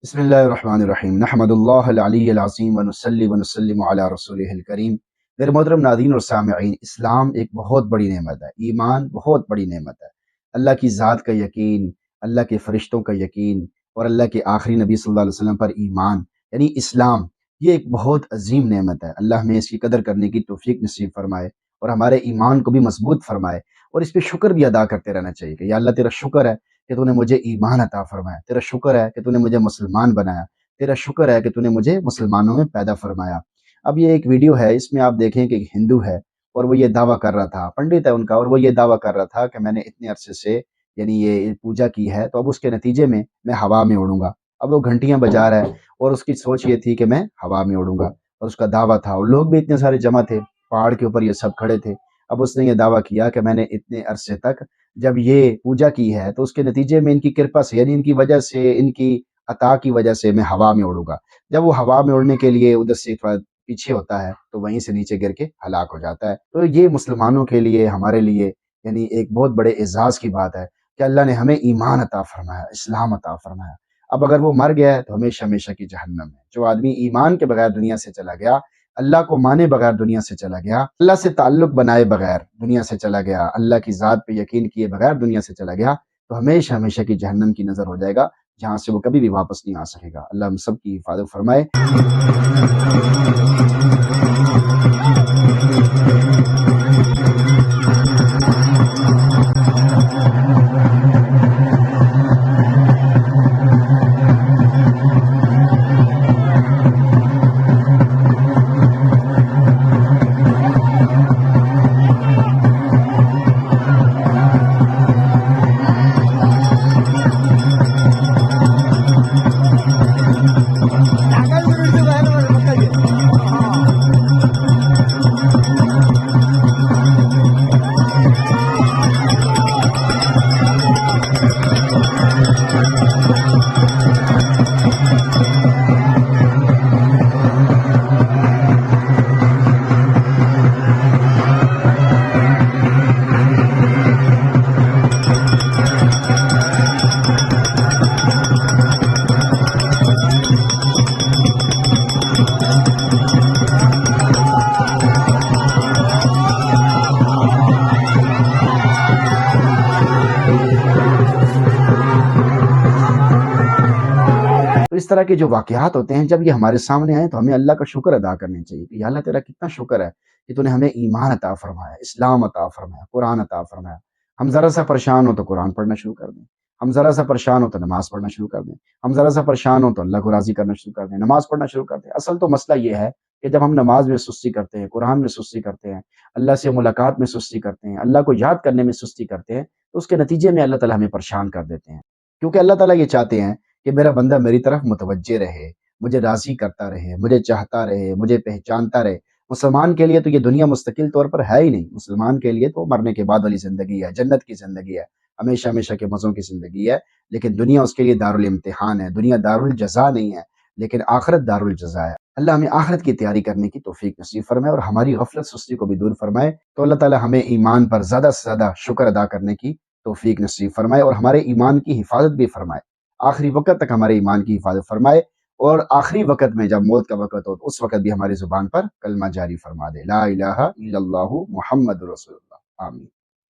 بسم اللہ الرحمن الرحیم نحمد اللہ العلی العظیم ونصلی ونسلم علی رسولہ الکریم۔ میرے محترم ناظرین اور سامعین، اسلام ایک بہت بڑی نعمت ہے، ایمان بہت بڑی نعمت ہے۔ اللہ کی ذات کا یقین، اللہ کے فرشتوں کا یقین اور اللہ کے آخری نبی صلی اللہ علیہ وسلم پر ایمان، یعنی اسلام، یہ ایک بہت عظیم نعمت ہے۔ اللہ ہمیں اس کی قدر کرنے کی توفیق نصیب فرمائے اور ہمارے ایمان کو بھی مضبوط فرمائے، اور اس پہ شکر بھی ادا کرتے رہنا چاہیے کہ یا اللہ تیرا شکر ہے کہ تو نے مجھے ایمان عطا فرمایا، تیرا شکر ہے کہ تو نے مجھے مسلمان بنایا، تیرا شکر ہے کہ تو نے مجھے مسلمانوں میں پیدا فرمایا۔ اب یہ ایک ویڈیو ہے، اس میں آپ دیکھیں کہ ایک ہندو ہے اور وہ یہ دعویٰ کر رہا تھا، پنڈت ہے ان کا، اور وہ یہ دعویٰ کر رہا تھا کہ میں نے اتنے عرصے سے یعنی یہ پوجا کی ہے، تو اب اس کے نتیجے میں ہوا میں اڑوں گا۔ اب وہ گھنٹیاں بجا رہا ہے اور اس کی سوچ یہ تھی کہ میں ہوا میں اڑوں گا، اور اس کا دعویٰ تھا، اور لوگ بھی اتنے سارے جمع تھے، پہاڑ کے اوپر یہ سب کھڑے تھے۔ اب اس نے یہ دعویٰ کیا کہ میں نے اتنے عرصے تک جب یہ پوجا کی ہے تو اس کے نتیجے میں ان کی کرپا سے، یعنی ان کی وجہ سے، ان کی عطا کی وجہ سے میں ہوا میں اڑوں گا۔ جب وہ ہوا میں اڑنے کے لیے ادھر سے تھوڑا پیچھے ہوتا ہے تو وہیں سے نیچے گر کے ہلاک ہو جاتا ہے۔ تو یہ مسلمانوں کے لیے، ہمارے لیے یعنی ایک بہت بڑے اعزاز کی بات ہے کہ اللہ نے ہمیں ایمان عطا فرمایا، اسلام عطا فرمایا۔ اب اگر وہ مر گیا ہے تو ہمیشہ ہمیشہ کی جہنم ہے۔ جو آدمی ایمان کے بغیر دنیا سے چلا گیا، اللہ کو مانے بغیر دنیا سے چلا گیا، اللہ سے تعلق بنائے بغیر دنیا سے چلا گیا، اللہ کی ذات پہ یقین کیے بغیر دنیا سے چلا گیا، تو ہمیشہ ہمیشہ کی جہنم کی نظر ہو جائے گا، جہاں سے وہ کبھی بھی واپس نہیں آ سکے گا۔ اللہ ہم سب کی حفاظت فرمائے۔ تو اس طرح کے جو واقعات ہوتے ہیں جب یہ ہمارے سامنے آئے تو ہمیں اللہ کا شکر ادا کرنا چاہیے کہ یا اللہ تیرا کتنا شکر ہے کہ تو نے ہمیں ایمان عطا فرمایا، اسلام عطا فرمایا، قرآن عطا فرمایا۔ ہم ذرا سا پریشان ہو تو قرآن پڑھنا شروع کر دیں، ہم ذرا سا پریشان ہو تو نماز پڑھنا شروع کر دیں، ہم ذرا سا پریشان ہو تو اللہ کو راضی کرنا شروع کر دیں، نماز پڑھنا شروع کر دیں۔ اصل تو مسئلہ یہ ہے کہ جب ہم نماز میں سستی کرتے ہیں، قرآن میں سستی کرتے ہیں، اللہ سے ملاقات میں سستی کرتے ہیں، اللہ کو یاد کرنے میں سستی کرتے ہیں، تو اس کے نتیجے میں اللہ تعالیٰ ہمیں پریشان کر دیتے ہیں، کیونکہ اللہ تعالیٰ یہ چاہتے ہیں کہ میرا بندہ میری طرف متوجہ رہے، مجھے راضی کرتا رہے، مجھے چاہتا رہے، مجھے پہچانتا رہے۔ مسلمان کے لیے تو یہ دنیا مستقل طور پر ہے ہی نہیں، مسلمان کے لیے تو مرنے کے بعد والی زندگی ہے، جنت کی زندگی ہے، ہمیشہ ہمیشہ کے مزوں کی زندگی ہے، لیکن دنیا اس کے لیے دارالامتحان ہے، دنیا دارالجزا نہیں ہے، لیکن آخرت دارالجزا ہے۔ اللہ ہمیں آخرت کی تیاری کرنے کی توفیق نصیب فرمائے اور ہماری غفلت سستی کو بھی دور فرمائے۔ تو اللہ تعالیٰ ہمیں ایمان پر زیادہ سے زیادہ شکر ادا کرنے کی توفیق نصیب فرمائے اور ہمارے ایمان کی حفاظت بھی فرمائے، آخری وقت تک ہمارے ایمان کی حفاظت فرمائے، اور آخری وقت میں جب موت کا وقت ہو تو اس وقت بھی ہماری زبان پر کلمہ جاری فرما دے، لا الہ الا اللہ محمد رسول اللہ، آمین۔